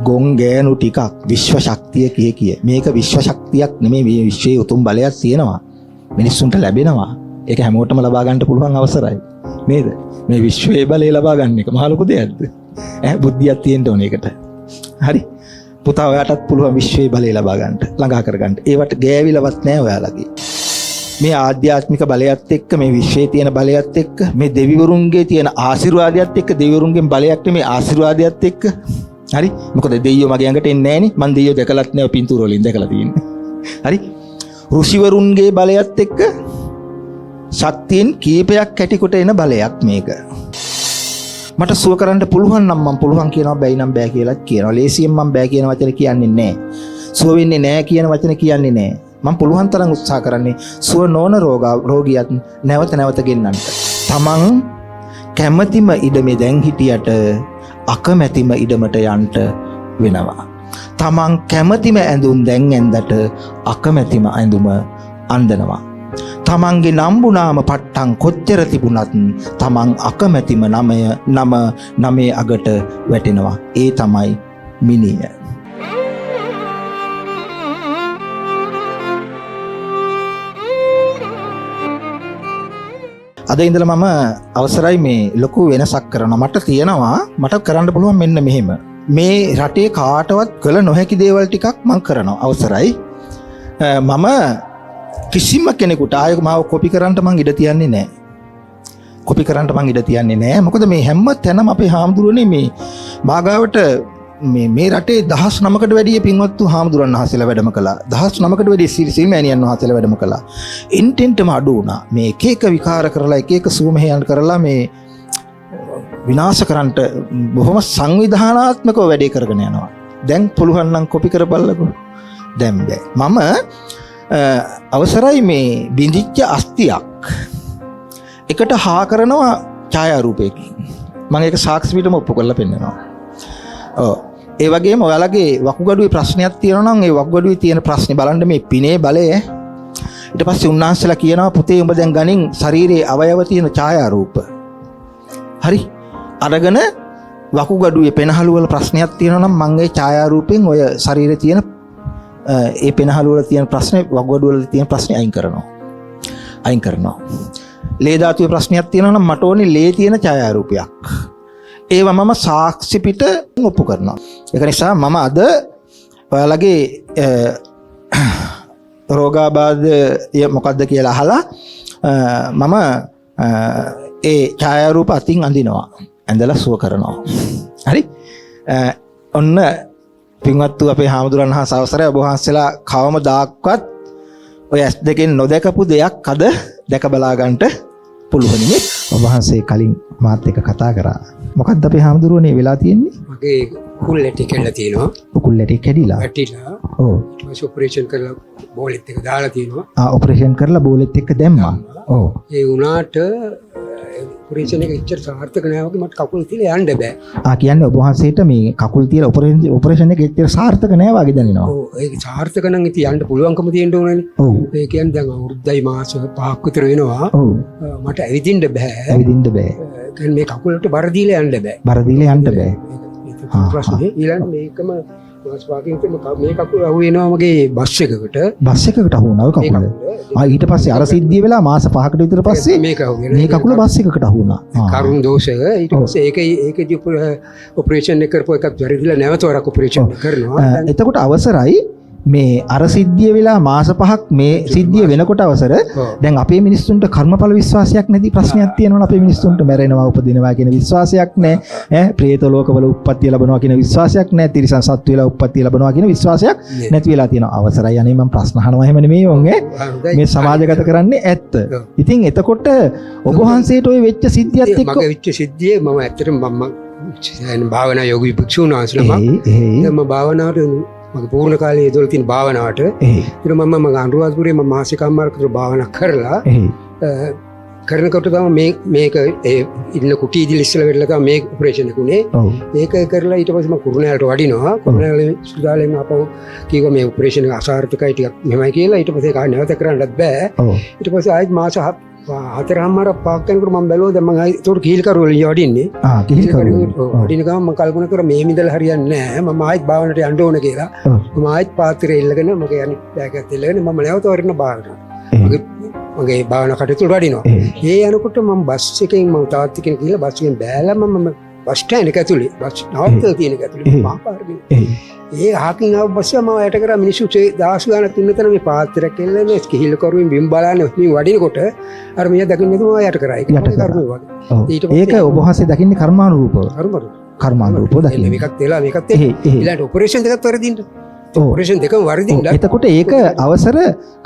ගොන් ගෑනු ටිකක් විශ්ව ශක්තිය කිය මේක විශ්ව ශක්තියක් නෙමෙයි මේ විශ්වයේ උතුම් බලයක් තියෙනවා මිනිස්සුන්ට ලැබෙනවා ඒක හැමෝටම ලබා ගන්න පුළුවන් අවසරයි නේද මේ විශ්වයේ බලය ලබා ගන්න එක මහ ලොකු දෙයක්ද බුද්ධියක් තියෙන්න ඕන ඒකට හරි පුතා ඔයාටත් පුළුවන් විශ්වයේ බලය ලබා ගන්න ළඟා කර ගන්න ඒවට ගෑවිලවත් නැහැ ඔයාලගේ මේ ආධ්‍යාත්මික බලයත් එක්ක මේ විශ්වයේ තියෙන බලයත් එක්ක මේ දෙවිවරුන්ගේ තියෙන ආශිර්වාදයත් එක්ක දෙවිවරුන්ගෙන් බලයක් නෙමේ ආශිර්වාදයත් එක්ක හරි මොකද දෙයියෝ මගේ ඇඟට එන්නේ නැහනේ මං දෙයියෝ දැකලත් නැහැ පින්තූර වලින් දැකලා තියෙන්නේ හරි ඍෂිවරුන්ගේ බලයත් එක්ක ශක්තියෙන් කීපයක් කැටිකොට එන බලයක් මේක මට සුව කරන්න පුළුවන් නම් මම පුළුවන් කියනවා බැයි නම් බෑ කියලා කියනවා ලේසියෙන් මම බෑ කියන වචන කියන්නේ නැහැ සුව වෙන්නේ නැහැ කියන වචන කියන්නේ නැහැ මම පුළුවන් තරම් උත්සාහ කරන්නේ සුව නොවන රෝගියත් නැවත නැවත ගෙන්නන්න තමන් කැමැතිම ඉඩමේ දැන් හිටියට අකමැතිම ඉඩමට යන්න වෙනවා තමන් කැමැතිම ඇඳුම් දැන් ඇඳට අකමැතිම ඇඳුම අඳිනවා තමන්ගේ නම්බුනාම පට්ටම් කොච්චර තිබුණත් තමන් අකමැතිම නමේ අගට වැටෙනවා ඒ තමයි මිනිය අද ඉඳලා මම අවසරයි මේ ලොකු වෙනසක් කරනවා මට කරන්න පුළුවන් මෙන්න මෙහෙම මේ රටේ කාටවත් කළ නොහැකි දේවල් ටිකක් මම කරනවා අවසරයි මම කිසිම කෙනෙකුට ආයෙ මාව කොපි කරන්න මං ඉඩ තියන්නේ නැහැ මොකද මේ හැම තැනම අපේ හාමුදුරනේ මේ මාගාවට මේ රටේ 19කට වැඩිය පින්වත්තු හාමුදුරන් වහන්සේලා වැඩම කළා 19කට වැඩිය සිල්මෑණියන් වහන්සේලා වැඩම කළා ඉන්ටෙන්ටම අඩු වුණා මේ එක විකාර කරලා එක සුවමහයන් කරලා මේ විනාශ කරන්නට බොහොම සංවිධානාත්මකව වැඩේ කරගෙන යනවා දැන් පුළුවන් නම් කොපි කරපළකෝ දැන් බෑ මම අවසරයි මේ බිඳිච්ච අස්තියක් එකට හා කරනවා ඡායාරූපයකින් මම ඒක සාක්ෂි පිටම ඔප්පු කරලා පෙන්නනවා ඒ වගේම ඔයාලගේ වකුගඩුවේ ප්‍රශ්නයක් තියෙනවා නම් ඒ වකුගඩුවේ තියෙන ප්‍රශ්නේ බලන්න මේ පිනේ බලය ඊට පස්සේ උන්වහන්සේලා කියනවා පුතේ උඹ දැන් ගනින් ශරීරයේ අවයව තියෙන ඡායාරූප හරි අරගෙන වකුගඩුවේ පෙනහළු වල ප්‍රශ්නයක් තියෙනවා නම් මම ඒ ඡායාරූපෙන් ඔය ශරීරයේ තියෙන ඒ පෙනහළු වල තියෙන ප්‍රශ්නේ වකුගඩු වල තියෙන ප්‍රශ්නේ අයින් කරනවා ලේ ධාතුවේ ප්‍රශ්නයක් තියෙනවා නම් මට ඕනේ ලේ තියෙන ඡායාරූපයක් ඒවා මම සාක්ෂි පිට ඔප්පු කරනවා ඒක නිසා මම අද ඔයාලගේ රෝගාබාධය මොකක්ද කියලා අහලා මම ඒ ඡායාරූප අතින් අඳිනවා ඇඳලා සුව කරනවා හරි ඔන්න පින්වත්තු අපේ හාමුදුරන් වහන්සේ අවසරයි ඔබ වහන්සේලා කවමදාක්වත් ඔය ඇස් දෙකෙන් නොදකපු දෙයක් අද දැක බලා ගන්නට පුළුවන් නේ ඔබ වහන්සේ කලින් මාත් එක්ක කතා කරා මොකක්ද අපේ හාමුදුරුවනේ වෙලා තියෙන්නේ මගේ කුල් ලැටි කැඩලා තියෙනවා කුල් ලැටි කැඩිලා ඔව් ඊට ඔපරේෂන් කරලා බෝලෙත් එක දාලා තියෙනවා ඔපරේෂන් කරලා බෝලෙත් එක්ක දැම්මා ඔව් ඒ වුණාට ඔපරේෂන් එක ඉච්චර සාර්ථක නෑ වගේ මට කකුල් තියලා යන්න බෑ කියන්නේ ඔබ වහන්සේට මේ කකුල් තියලා ඔපරේෂන් එක ඉච්චර සාර්ථක නෑ වගේ දැනෙනවා ඔව් ඒක සාර්ථක නම් ඉතින් යන්න පුළුවන්කම තියෙන්න ඕනනේ ඔව් ඒ කියන්නේ දැන් අවුරුද්දයි මාස 5ක් විතර වෙනවා ඔව් මට ඇවිදින්න බෑ කියන්නේ මේ කකුලට බර දීලා යන්න බෑ ප්‍රශ්නේ ඊළඟ මේකම මේ කකුල අහු වෙනවා මගේ බස් එකකට අහු වුණා ඔය කකුල ඊට පස්සේ අර සිද්ධිය වෙලා මාස 5කට විතර පස්සේ මේ කකුල බස් එකකට අහු වුණා කරුණ දෝෂය ඊට පස්සේ ඒකදී ඔපරේෂන් එක කරපුවා එකක් වැරදිලා නැවත වරක් ඔපරේෂන් කරනවා එතකොට අවසරයි මේ අර සිද්ධිය වෙලා මාස 5ක් මේ සිද්ධිය වෙනකොට අවසර දැන් අපේ මිනිස්සුන්ට කර්මඵල විශ්වාසයක් නැති ප්‍රශ්නයක් තියෙනවනේ අපේ මිනිස්සුන්ට මැරෙනවා උපදිනවා කියන විශ්වාසයක් නැහැ ප්‍රේත ලෝකවල උප්පත්තිය ලැබනවා කියන විශ්වාසයක් නැහැ තිරිසන් සත්තු වෙලා උප්පත්තිය ලැබනවා කියන විශ්වාසයක් නැති වෙලා තියෙනවා අවසරයි අනේ මම ප්‍රශ්න අහනවා එහෙම නෙමෙයි වොන්ගේ මේ සමාජගත කරන්නේ ඇත්ත ඉතින් එතකොට ඔබ වහන්සේට ඔය වෙච්ච සිද්ධියත් එක්ක මගේ වෙච්ච සිද්ධිය මම ඇත්තටම මම භාවනා යෝගී භික්ෂුන් වහන්සේලා මම භාවනාවට මගේ පූර්ණ කාලයේ ඉඳලා තියෙන භාවනාවට ඊට මම අනුරාධපුරේ මම මාසිකම්මාරක භාවනා කරලා කරනකොට තමයි මේක ඉන්න කුටීදිල ඉස්සලා වෙట్లా තමයි මේ ඔපරේෂන් එක උනේ ඒක කරලා ඊට පස්සේ මම කුරුණෑලට වඩිනවා කුරුණෑලේ සුදාලෙන් ආපහු කිව්වා මේ ඔපරේෂන් එක අසාර්ථකයි ටිකක් මෙහෙමයි කියලා ඊට පස්සේ ඒක නැවත කරන්නත් බෑ ඊට පස්සේ ආයෙත් මාස 4:00 පාක් කරනකොට මම බැලුවා දැන් මම ඒකට කීල්කරු වලින් වඩින්නේ. වඩින ගමන් මම කල්පනා කරා මේ මිදලා හරියන්නේ නැහැ. මම ආයෙත් භාවනට යන්න ඕන කියලා. මම ආයෙත් පාත්‍රය ඉල්ලගෙන මගේ අනිත් බෑග් එකත් ඉල්ලගෙන මම නැවත වරින්න භාවනට. මගේ භාවනා කටයුතු වඩිනවා. ඒ යනකොට මම බස් එකෙන් මම තාත්ති කෙනෙක් ගිහලා බස් එකෙන් බෑලා මම බස් ස්ටෑන්ඩ් එක ඇතුලේ බස් නවත්තලා තියෙන එක ඇතුලේ පාපාරේ. ඒ හාකින් ආව බස් එක මම යට කරා මිනිස්සු 10 ගානක් ඉන්න තැන මේ පාත්‍රයක් එල්ලන්නේ කිහිල් කරුවෙන් බිම් බලන්නේ මේ වඩිනකොට අර මෙයා දකින්න නැතුව යට කරා. ඒක කර්මය වගේ. ඒක ඔබ වහන්සේ දකින්නේ කර්මානුරූපව. කර්මානුරූපව දකින්නේ. මේකත් වෙලා මේකත් ඊළඟට ඔපරේෂන් දෙකත් වරදින්න. ඔපරේෂන් දෙකම වරදින්න. එතකොට ඒක අවසර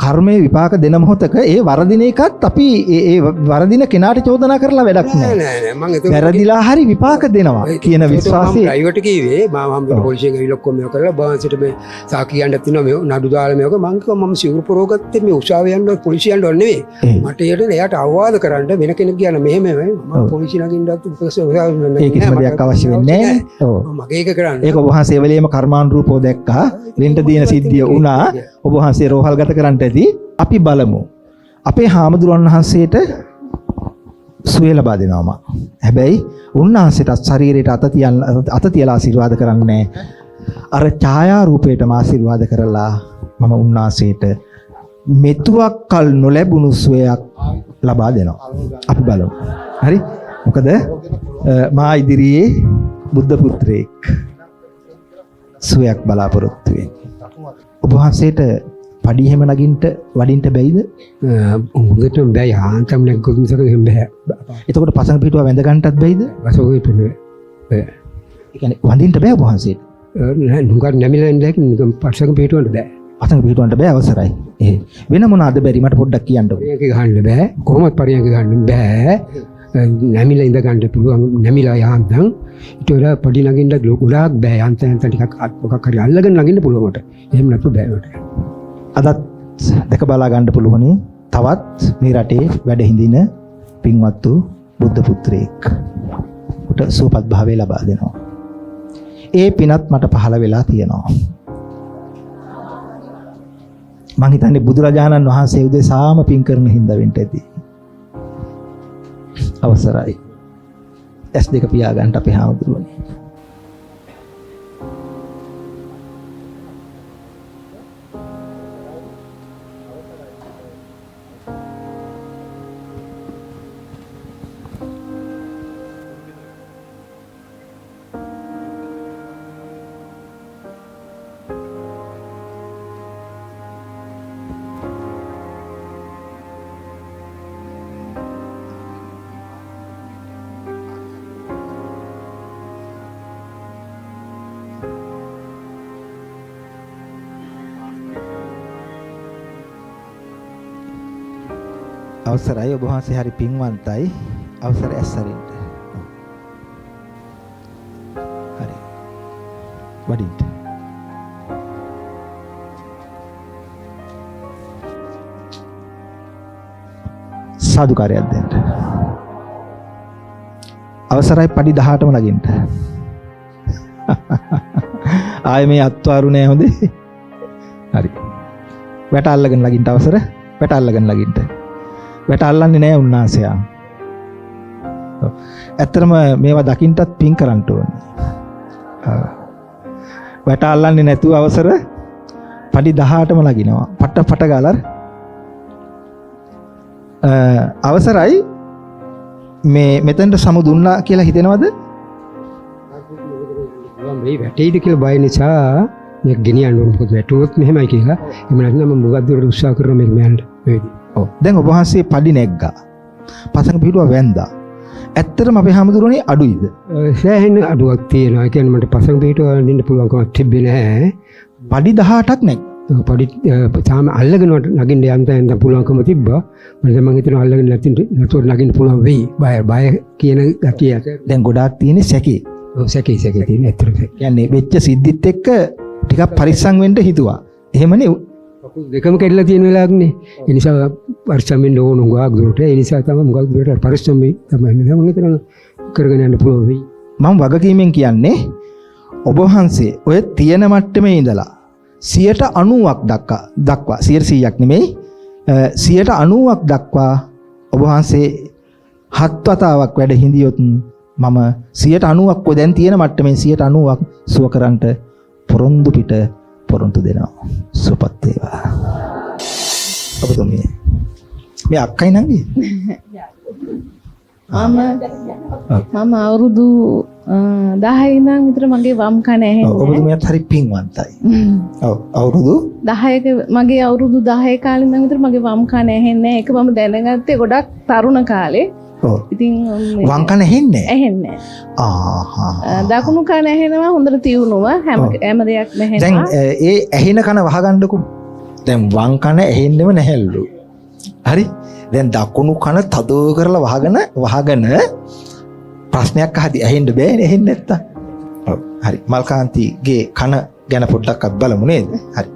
කර්මයේ විපාක දෙන මොහොතක ඒ වරදින එකත් අපි ඒ වරදින කෙනාට චෝදනා කරලා වැඩක් නැහැ. නෑ මම ඒක වැරදිලා හරි විපාක දෙනවා කියන විශ්වාසය. ප්‍රයිවට් කිව්වේ මම පොලිසියෙන් ඇවිල්ලා ඔක්කොම මේක කරලා බාන්සිට මේ සාකි යන්න තියෙනවා මේ නඩු දාලා මේක මම කිව්වා මම සිවුරු පුරවගත්තේ මේ උසාවිය යන්න පොලිසිය යන්න ඕනේ නෙවෙයි. මට එයාට අවවාද කරන්න වෙන කෙනෙක් කියන මෙහෙම මම පොලිසිය නගින්නත් ඒක කිසිම දෙයක් අවශ්‍ය වෙන්නේ නැහැ. ඔව්. මගේ ඒක කරන්න. ඒක ඔබ වහන්සේ වෙලේම කර්මානුරූපව දැක්කා. වෙන්න දින සිද්ධිය වුණා. ඔබ වහන්සේ රෝහල් ගත කරන්නට ඇති. අපි බලමු. අපේ හාමුදුරන් වහන්සේට සුවය ලබා දෙනවා. හැබැයි උන්වහන්සේට ශරීරයට අත තියලා ආශිර්වාද කරන්නේ අර ඡායා රූපයටම ආශිර්වාද කරලා මම උන්වහන්සේට මෙතුවක් කල් නොලැබුණු සුවයක් ලබා දෙනවා. අපි බලමු. හරි? මොකද මා ඉදිරියේ බුද්ධ පුත්‍රයෙක් සුවයක් බලාපොරොත්තු වෙන්නේ. ඔබ වහන්සේට පඩි හැම නගින්ට වඩින්ට බැයිද? උඟට බෑ යාන්තම් නැග්ගොත් මිසක එහෙම බෑ. එතකොට පසඟ පිටුව වැඳ ගන්නටත් බැයිද? වසෝගේ පිටුව. ඒ කියන්නේ වඳින්න බෑ ඔබ වහන්සේට. නෑ නුඟට නැමිලා ඉන්න දෙයක් නිකන් පසඟ පිටුවන්න බෑ. පසඟ පිටුවන්න බෑ අවසරයි. වෙන මොනවාද බැරි මට පොඩ්ඩක් කියන්නකෝ. මේක ගහන්න බෑ. කොහොමද පරියන්ක ගන්න බෑ. නැමිලා ඉඳ ගන්න පුළුවන් නැමිලා යාන්තම් ඊට වඩා පඩි නගින්නත් ගොඩාක් බෑ යාන්තම් ටිකක් මොකක් හරි අල්ලගෙන නගින්න පුළුවන් මට. එහෙම නැතු බෑ මට. අදත් දැක බලා ගන්න පුළුවනි තවත් මේ රටේ වැඩ හිඳින පින්වත් වූ බුද්ධ පුත්‍රයෙක් උට සුවපත් භාවය ලබා දෙනවා. ඒ පිනත් මට පහළ වෙලා තියෙනවා. මං හිතන්නේ බුදුරජාණන් වහන්සේ උදෙසාම පින් කරන හින්දා වෙන්න ඇති. අවසරයි. S2 පියාගන්න අපේ හාමුදුරුවනේ. අවසරයි ඔබ වහන්සේ හරි පින්වන්තයි. අවසරයි ඇස්සරින්ට. හරි. වඩින්ට. සාදුකාරයක් දෙන්න. අවසරයි පඩි 18ම ලගින්න. ආයේ මේ අත්වාරු නෑ හොඳේ. හරි. වැට අල්ලගෙන ලගින්න අවසර. වැට අල්ලගෙන ලගින්න. වැට අල්ලන්නේ නැහැ උන්වහන්සේ. ඇත්තටම මේවා දකින්නත් පින් කරන්න ඕනේ. වැට අල්ලන්නේ නැතුව අවසර පඩි 18ම ලගිනවා. පට ගාලා අවසරයි මේ මෙතෙන්ට සමු දුන්නා කියලා හිතෙනවද? මේ වැටේද කියලා බය නිසා මේක ගෙනියන්න ඕන. මොකද වැටුවොත් මෙහෙමයි කියලා. එහෙම නැත්නම් මම මොකක්ද උත්සාහ කරනවා මේක මෙයන්ට. ඔව්. දැන් ඔබ වහන්සේ පඩි නැග්ගා. පසඟ පිටුව වැන්දා. ඇත්තටම අපේ හැමදෙරෝනේ අඩුයිද? සෑහෙන අඩුවක් තියෙනවා. ඒ කියන්නේ මට පසඟ පිටුව වඳින්න පුළුවන්කමක් තිබ්බේ නැහැ. පඩි 18ක් නැග්ගා. පඩි තාම අල්ලගෙන නගින්න යන්න පුළුවන්කම තිබ්බා. මම දැන් මම හිතනවා අල්ලගෙන නැතුව නගින්න පුළුවන් වෙයි. බය කියන ගතිය. දැන් ගොඩාක් තියෙන්නේ සැකේ. ඔව් සැකේ තියෙන ඇත්තට. කියන්නේ වෙච්ච සිද්ධිත් එක්ක ටිකක් පරිස්සම් වෙන්න හිතුවා. එහෙමනේ දෙකම කැඩලා තියෙන වෙලාවක්නේ. ඒ නිසා පරිස්සම් වෙන්න ඕන උගාක් දුරට. ඒ නිසා තමයි මුගක් දුරට පරිස්සම් වෙයි. තමයි මම හිතනවා කරගෙන යන්න පුළුවන් වෙයි. මම වගකීමෙන් කියන්නේ ඔබ වහන්සේ ඔය තියෙන මට්ටමේ ඉඳලා 90%ක් දක්වා 100%ක් නෙමෙයි 90%ක් දක්වා ඔබ වහන්සේ 7 වතාවක් වැඩ හිඳියොත් මම 90%ක් ඔය දැන් තියෙන මට්ටමෙන් 90%ක් සුව කරන්නට පොරොන්දු පිට පොරොන්දු දෙනවා. සුවපත් වේවා. ඔබතුමිය මේ අක්කයි නංගි මම අවුරුදු 10 ඉඳන් විතර මගේ වම් කන ඇහෙන්නේ. ඔබතුමියත් හරි පින්වන්තයි. ඔව් අවුරුදු 10ක මගේ අවුරුදු 10 කාලේ ඉඳන් විතර මගේ වම් කන ඇහෙන්නේ. ඒක මම දැනගත්තේ ගොඩක් තරුණ කාලේ. ඔව්. ඉතින් වම් කන ඇහෙන්නේ? ඇහෙන්නේ. ආහා. දකුණු කන ඇහෙනවා හොඳට තියුණුව හැම දෙයක්ම ඇහෙනවා. දැන් ඒ ඇහෙන කන වහගන්නකො. දැන් වම් කන ඇහෙන්නෙම නැහැලු. හරි? දැන් දකුණු කන තද කරලා වහගෙන ප්‍රශ්නයක් අහදී ඇහෙන්න බෑනේ ඇහෙන්නේ නැත්තම්. ඔව් හරි. මල්කාන්තිගේ කන ගැන පොඩ්ඩක් අත් බලමු නේද? හරි.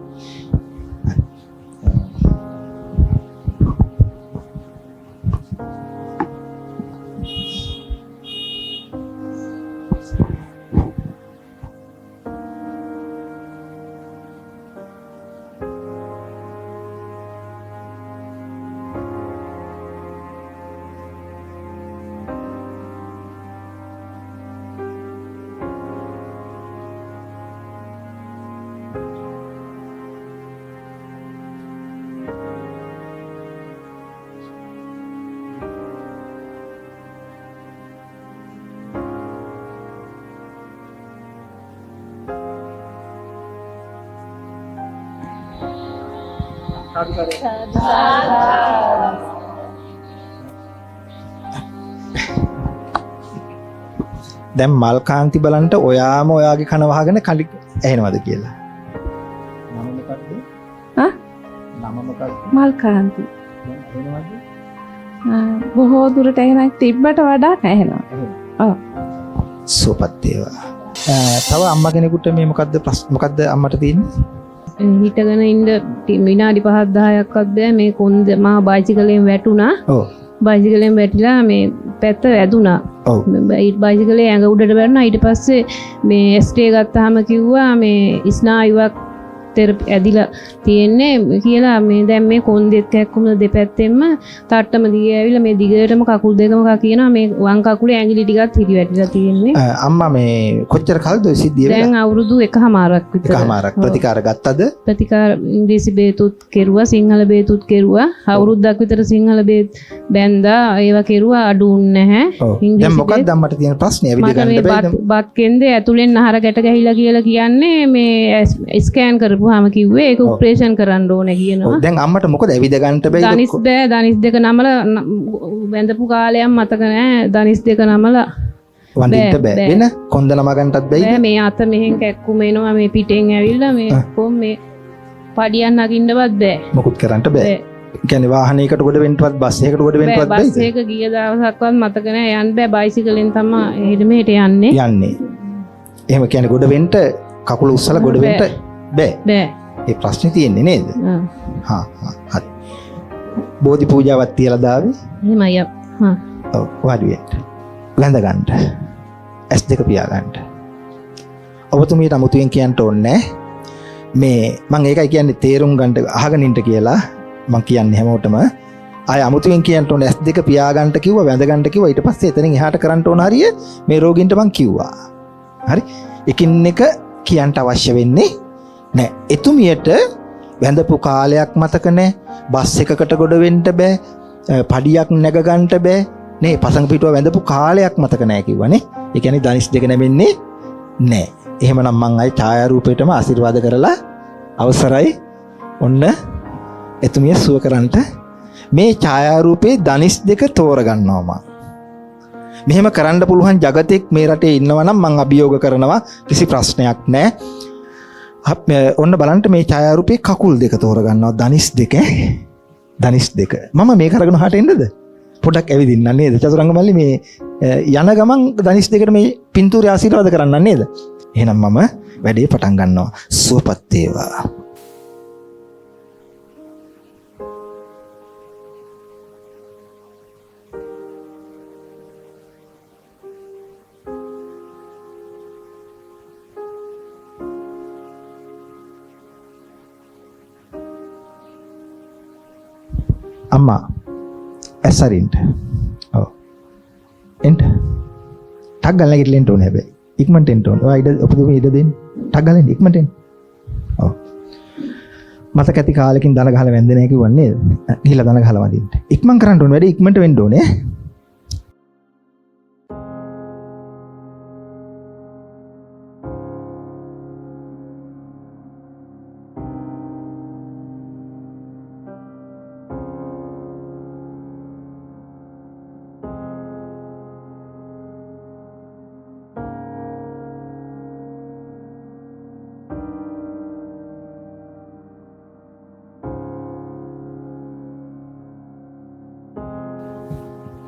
දැන් මල්කාන්ති බලන්ට ඔයාම ඔයාගේ කන වහගෙන කලි ඇහෙනවද කියලා. නම මොකක්ද? ආ? නම මොකක්ද? මල්කාන්ති. දැන් ඇහෙනවද? බොහෝ දුරට ඇහෙනක් තිබ්බට වඩා ඇහෙනවා. ඔව්. සුවපත් වේවා. තව අම්මා කෙනෙකුට මේ මොකද්ද අම්මට තියෙන්නේ? හිටගෙන ඉන්න විනාඩි 5-10ක්වත් බෑ මේ කොන්ද මා බයිසිකලෙන් වැටුණා. ඔව්. බයිසිකලෙන් වැටිලා මේ පැත්ත ඇදුනා. ඔව්. බයිසිකලේ ඇඟ උඩට වැටුණා. ඊට පස්සේ මේ එක්ස්රේ ගත්තාම කිව්වා මේ ස්නායුවක් ඇදිලා තියෙන්නේ කියලා. මේ දැන් මේ කොන්දෙත් කැක්කුම දෙපැත්තෙන්ම තට්ටම දිගේ ඇවිල්ලා මේ දිගටම කකුල් දෙකම කියනවා මේ වම් කකුලේ ඇඟිලි ටිකත් හිරි වැටිලා තියෙන්නේ. අම්මා මේ කොච්චර කල්ද ඔය සිද්ධිය වෙලා? දැන් අවුරුදු 1කමාරක් විතර. 1කමාරක් ප්‍රතිකාර ගත්තද? ප්‍රතිකාර ඉංග්‍රීසි බේතුත් කෙරුවා, සිංහල බේතුත් කෙරුවා. අවුරුද්දක් විතර සිංහල බේත් බැන්දා. ඒවා කෙරුවා අඩුුන්නේ නැහැ. දැන් මොකක්ද අම්මට තියෙන ප්‍රශ්නේ? ඇවිද ගන්න බැයිද? බත් කෙන්දේ ඇතුලෙන් නහර ගැට ගැහිලා කියලා කියන්නේ මේ ස්කෑන් කරපුවාම කිව්වේ ඒක ඔපරේෂන් කරන්න ඕනේ කියනවා. දැන් අම්මට මොකද ඇවිද ගන්නට බැයිද? දනිස් බෑ. දනිස් දෙක නමලා වැඳපු කාලයක් මතක නැහැ. දනිස් දෙක නමලා වඳින්න බෑ. වෙන කොන්ද නම ගන්නටත් බැයිද? බෑ. මේ අත මෙහෙන් කැක්කුම එනවා මේ පිටෙන් ඇවිල්ලා මේ කොම් මේ පඩියක් නගින්නවත් බෑ. මොකුත් කරන්න බෑ. කියන්නේ වාහනයකට ගොඩ වෙන්නවත් බස් එකකට ගොඩ වෙන්නවත් බැයිද? බස් එක ගිය දවසක්වත් මතක නැහැ. යන්න බෑ. බයිසිකලෙන් තමයි එහෙට මෙහෙට යන්නේ. එහෙම කියන්නේ ගොඩ වෙන්න කකුල උස්සලා ගොඩ වෙන්න බෑ. බෑ. ඒ ප්‍රශ්නේ තියෙන්නේ නේද? හා හරි. බෝධි පූජාවක් තියලා දාවේ? එහෙමයි. හා. ඔව් වාඩි වෙන්න. වැඳ ගන්න. S2 පියා ගන්න. ඔබතුමියට අමුතුවෙන් කියන්න ඕනේ මේ මම ඒකයි කියන්නේ තේරුම් ගන්න අහගෙන ඉන්න කියලා මම කියන්නේ හැමෝටම ආය අමුතුවෙන් කියන්න ඕනේ S2 පියා ගන්න කිව්වා වැඳ ගන්න කිව්වා ඊට පස්සේ එතනින් එහාට කරන්න ඕන හරිය මේ රෝගීන්ට මම කිව්වා. හරි. එකින් එක කියන්න අවශ්‍ය වෙන්නේ නෑ. එතුමියට වැඳපු කාලයක් මතක නෑ. බස් එකකට ගොඩ වෙන්න බෑ. පඩියක් නැග ගන්න බෑ. නේ පසඟ පිටුව වැඳපු කාලයක් මතක නෑ කිව්වනේ. ඒ කියන්නේ දනිස් දෙක නැමෙන්නේ නෑ. එහෙමනම් මං අය ඡායාරූපයටම ආශිර්වාද කරලා අවසරයි. ඔන්න එතුමිය සුව කරන්නට මේ ඡායාරූපේ දනිස් දෙක තෝරගන්නවා මං. මෙහෙම කරන්න පුළුවන් జగතෙක් මේ රටේ ඉන්නවා නම් මං අභියෝග කරනවා කිසි ප්‍රශ්නයක් නෑ. ඔන්න බලන්න මේ ඡායාරූපේ කකුල් දෙක තෝරගන්නවා දනිස් දෙක. දනිස් දෙක. මම මේක අරගෙන හට එන්නද? පොඩක් ඇවිදින්න නේද? චතුරංග මල්ලි මේ යන ගමන් දනිස් දෙකට මේ පින්තූරය ආශිර්වාද කරන්න නේද? එහෙනම් මම වැඩේ පටන් ගන්නවා. සුවපත් වේවා. අම්මා ඇසරින්ට. ඔව්. එන්ට. ටක් ගාලා නැගිටලා එන්න ඕනේ හැබැයි. ඉක්මනට එන්න ඕනේ. ඔයා ඉඩ ඔපදුම ඉඩ දෙන්න. ටක් ගාලා එන්න ඉක්මනට එන්න. ඔව්. මතක ඇති කාලෙකින් දන ගහලා වැන්දේ නැහැ කිව්වන්නේ නේද? ගිහිල්ලා දන ගහලා වදින්න. ඉක්මන් කරන්න ඕනේ. වැඩි ඉක්මනට වෙන්න ඕනේ.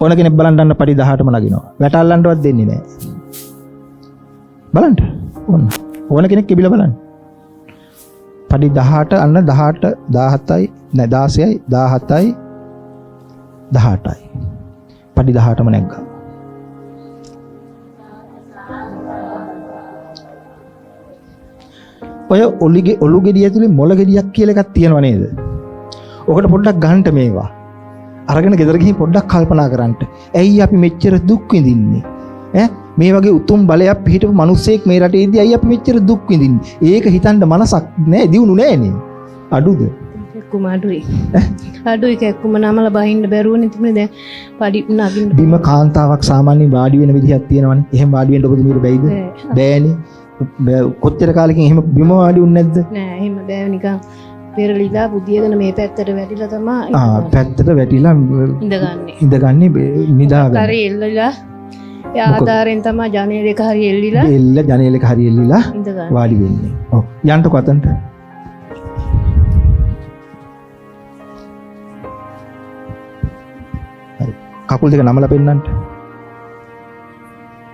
ඕන කෙනෙක් බලන්න අන්න පඩි 18ම නගිනවා. වැට අල්ලන්නවත් දෙන්නේ නැහැ. බලන්න. ඕන කෙනෙක් කිබිලා බලන්න. පඩි 18 අන්න 18 17යි නෑ 16යි 17යි 18යි. පඩි 18ම නැග්ගා. ඔය ඔලු ගෙඩිය ඇතුලේ මොළ ගෙඩියක් කියලා එකක් තියෙනව නේද? ඔකට පොඩ්ඩක් ගන්නට මේවා. අරගෙන ගෙදර ගිහින් පොඩ්ඩක් කල්පනා කරන්න. ඇයි අපි මෙච්චර දුක් විඳින්නේ? මේ වගේ උතුම් බලයක් පිහිටපු මිනිස්සෙක් මේ රටේ ඉඳි ඇයි අපි මෙච්චර දුක් විඳින්නේ? ඒක හිතන්න මනසක් නැහැ, දියුණු නැහැනේ. අඩුද? කැක්කුම අඩුයි. අඩුයි කැක්කුම නමල බහින්න බැරුවනේ තිබුණේ දැන් පඩි නගින්න. බිම කාන්තාවක් සාමාන්‍යයෙන් වාඩි වෙන විදිහක් තියෙනවනේ. එහෙම වාඩි වෙන්න ඔබ දුමීට බැයිද? බෑනේ. කොච්චර කාලෙකින් එහෙම බිම වාඩි වුනේ නැද්ද? නෑ එහෙම බෑ නිකන් පෙරලිලා බුදියගෙන මේ පැත්තට වැටිලා තමයි පැත්තට වැටිලා ඉඳගන්නේ නිදාගන්න. හරි එල්ලලා ඒ ආධාරයෙන් තමයි ජනේලෙක හරි එල්ලිලා ජනේලෙක හරි එල්ලිලා වාඩි වෙන්නේ. ඔව් යන්නකෝ අතන්ට. හරි. කකුල් දෙක නමලා පෙන්නන්න.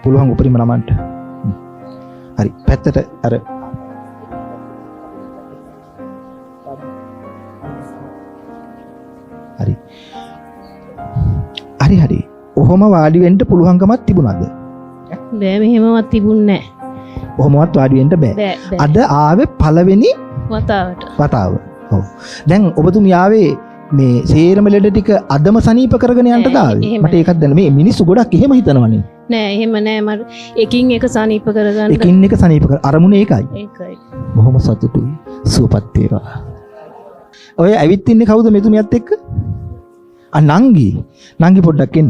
පුළුවන් උපරිම නමන්න. හරි. පැත්තට අර හරි. ඔහොම වාඩි වෙන්න පුළුවන්කමක් තිබුණාද? බෑ මෙහෙමවත් තිබුණේ නැහැ. ඔහොමවත් වාඩි වෙන්න බෑ. අද ආවේ පළවෙනි වතාව. ඔව්. දැන් ඔබතුමිය ආවේ මේ සේරම ලෙඩ ටික අදම සනීප කරගෙන යන්නද ආවේ? මට ඒකක් දැන මේ මිනිස්සු ගොඩක් එහෙම හිතනවනේ. නෑ එහෙම නෑ මට එකින් එක සනීප කරගන්න. එකින් එක සනීප කර අරමුණ ඒකයි. ඒකයි. බොහොම සතුටුයි. සුවපත් වේවා. ඔය ඇවිත් ඉන්නේ කවුද මෙතුමියත් එක්ක? නංගි පොඩ්ඩක් එන්න.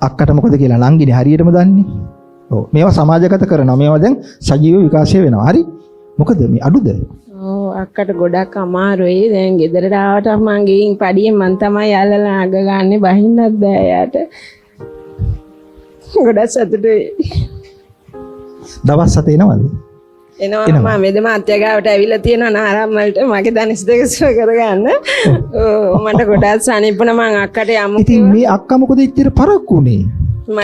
අක්කට මොකද කියලා නංගිනේ හරියටම දන්නේ. ඔව් මේවා සමාජගත කරනවා. මේවා දැන් සජීව විකාශය වෙනවා. හරි. මොකද මේ අඩුද? ඔව් අක්කට ගොඩක් අමාරුයි. දැන් ගෙදරට ආවට මං ගෙයින් පඩියෙන් මං තමයි යාළලා අග ගන්න බහින්නත් බෑ යාට. ගොඩක් සතුටුයි. දවස් 7 එනවද? එනවා මම මෙද මාත්‍යා ගාවට ඇවිල්ලා තියෙනවා නාරම් වලට මගේ දනිස් දෙක සුව කරගන්න. මට ගොඩක් සනීපුණ මං අක්කට යමු. ඉතින් මේ අක්කා මොකද ඉච්චර පරක්කුනේ?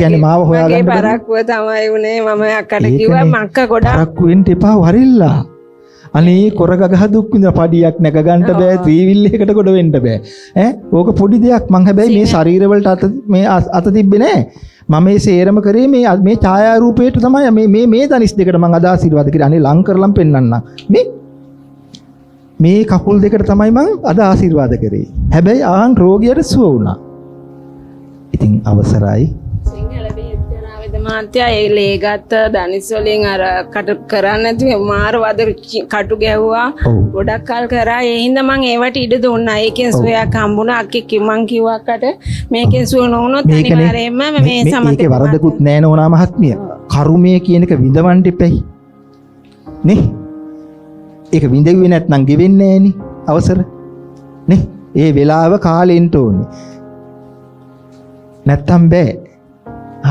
කියන්නේ මාව හොයාගන්න මගේ පරක්කුව තමයි උනේ. මම අක්කට කිව්වා මං අක්කා ගොඩක් පරක්කු වෙන්න එපා වරිල්ලා. අනේ කොරගගහ දුක් විඳ පඩියක් නැග ගන්න බෑ, ත්‍රිවිල් එකකට කොට වෙන්න බෑ. ඕක පොඩි දෙයක්. මං හැබැයි මේ ශරීර වලට අත තිබ්බේ නෑ. මම මේ සේරම කරේ මේ ඡායා රූපයට තමයි මේ දනිස් දෙකට මම අද ආශිර්වාද කරේ. අනේ ලං කරලම් පෙන්නන්න. මේ කකුල් දෙකට තමයි මම අද ආශිර්වාද කරේ. හැබැයි ආන් රෝගියට සුව වුණා. ඉතින් අවසරයි. සිංහල බෙහෙත් මාත්‍යා ඒ ලේ ගත්ත දනිස් වලින් අර කට කරන්න නැතුව මාර වද කටු ගැහුවා. ගොඩක් කල් කරා. ඒ හින්දා මම ඒවට ඉඩ දුන්නා. ඒකෙන් සුවයක් හම්බුණා. අක්කේ මං කිව්වා අක්කට මේකෙන් සුව නොවුනොත් අනිවාර්යයෙන්ම මේ සමතේ මේකේ වරදකුත් නෑ නෝනා මහත්මිය. කරුමය කියන එක විඳවන්න එපැයි. නේ? ඒක විඳෙව්වේ නැත්නම් ගෙවෙන්නේ නෑනේ අවසර. නේ? ඒ වෙලාව කාලෙන්ට ඕනේ. නැත්තම් බෑ.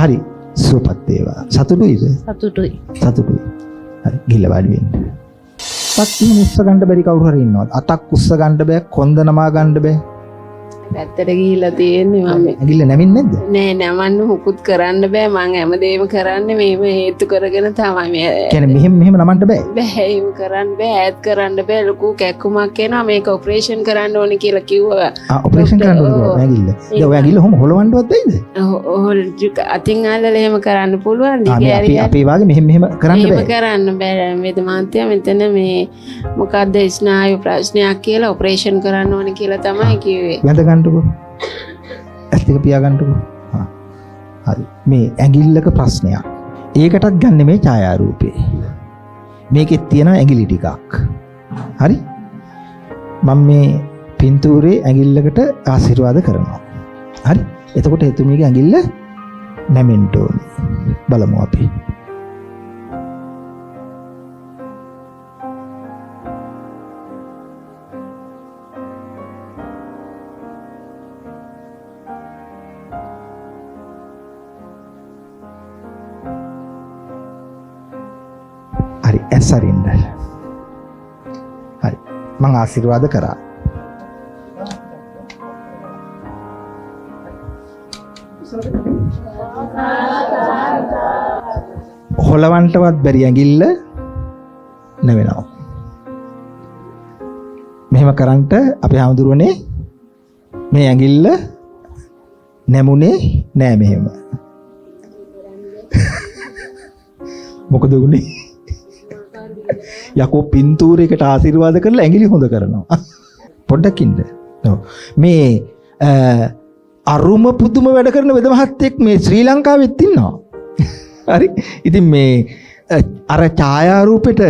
හරි. සුවපත් වේවා. සතුටුයිද? සතුටුයි. හරි ගිහලා වාඩි වෙන්න. පස්සේ උස්ස ගන්න බැරි කවුරු හරි ඉන්නවද? අතක් උස්ස ගන්න බෑ, කොන්ද නමා ගන්න බෑ. පැත්තට ගිහිල්ලා තියෙන්නේ මම. ඇඟිල්ල නැමින්නේ නැද්ද? නෑ නමන්න මුකුත් කරන්න බෑ. මං හැමදේම කරන්නේ මේව හේතු කරගෙන තමයි. කියන්නේ මෙහෙම නමන්න බෑ. බෑ එහෙම කරන්න බෑ. ඈත් කරන්න බෑ. ලොකු කැක්කුමක් එනවා. මේක ඔපරේෂන් කරන්න ඕනේ කියලා කිව්වා. ඔපරේෂන් කරන්න ඕනේ ඇඟිල්ල. දැන් ඔය ඇඟිල්ල කොහොම හොලවන්නවත් බැයිද? අතින් අල්ලලා එහෙම කරන්න පුළුවන්. අපි වාගේ මෙහෙම කරන්න බෑ. එහෙම කරන්න බෑ. වේද මාත්‍යා මෙතන මේ මොකද්ද ස්නායු ප්‍රශ්නයක් කියලා ඔපරේෂන් කරන්න ඕනේ කියලා තමයි කිව්වේ. වැඳ ගන්නකො. ඇස් දෙක පියාගන්නකෝ. හරි. මේ ඇඟිල්ලක ප්‍රශ්නයක්. ඒකටත් ගන්න මේ ඡායාරූපේ. මේකෙත් තියෙනවා ඇඟිලි ටිකක්. හරි? මම මේ පින්තූරේ ඇඟිල්ලකට ආශිර්වාද කරනවා. හරි? එතකොට එතුමියගේ ඇඟිල්ල නැමෙන්න ඕනේ. බලමු අපි. හරි ඇස් අරින්න. හරි මම ආශිර්වාද කරා. හොලවන්ටවත් බැරි ඇඟිල්ල නැවෙනවා. මෙහෙම කරන්ට අපේ හාමුදුරුවනේ මේ ඇඟිල්ල නැමුනේ නෑ මෙහෙම. මොකද උනේ? යකෝ පින්තූරයකට ආශිර්වාද කරලා ඇඟිලි හොඳ කරනවා. පොඩ්ඩක් ඉන්න. මේ අරුම පුදුම වැඩ කරන වෙද මහත්තයෙක් මේ ශ්‍රී ලංකාවෙත් ඉන්නවා. හරි. ඉතින් මේ අර ඡායාරූපෙට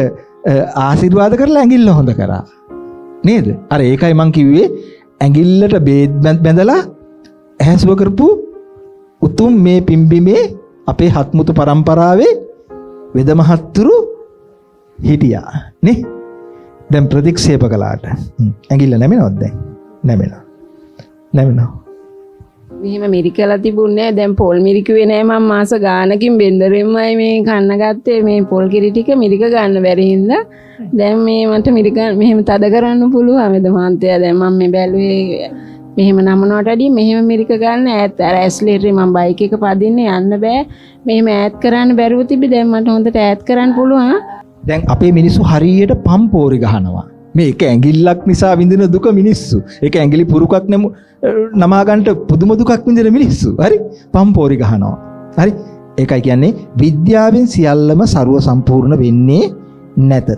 ආශිර්වාද කරලා ඇඟිල්ල හොඳ කරා. නේද? අර ඒකයි මං කිව්වේ ඇඟිල්ලට බේත් බැඳලා ඇහැසුව කරපු උතුම් මේ පිම්බිමේ අපේ හත්මුතු පරම්පරාවේ වෙද මහත්තුරු හිටියා නේ. දැන් ප්‍රතික්ෂේප කළාට ඇඟිල්ල නැමෙනවද දැන්? නැමෙනවා. මෙහෙම මිරිකලා තිබුණේ දැන් පොල් මිරිකුවේ නෑ මම මාස ගානකින් බෙන්දරෙන්මයි මේ කන්න ගත්තේ මේ පොල් කිරි ටික මිරික ගන්න බැරි හින්දා දැන් මේ මට මිරික මෙහෙම තද කරන්න පුළුවන් වේද මහන්තයා දැන් මම මේ බැලුවේ මෙහෙම නමනවට වැඩිය මෙහෙම මිරික ගන්න ඈත් අර ඇස්ලේටරේ මම බයික් එක පදින්නේ යන්න බෑ මෙහෙම ඈත් කරන්න බැරුව තිබි දැන් මට හොඳට ඈත් කරන්න පුළුවන්. දැන් අපේ මිනිස්සු හරියට පම්පෝරි ගහනවා. මේ එක ඇඟිල්ලක් නිසා විඳින දුක මිනිස්සු. ඒක ඇඟිලි පුරුකක් නමා ගන්නට පුදුම දුකක් විඳින මිනිස්සු. හරි? පම්පෝරි ගහනවා. හරි? ඒකයි කියන්නේ විද්‍යාවෙන් සියල්ලම ਸਰව සම්පූර්ණ වෙන්නේ නැත.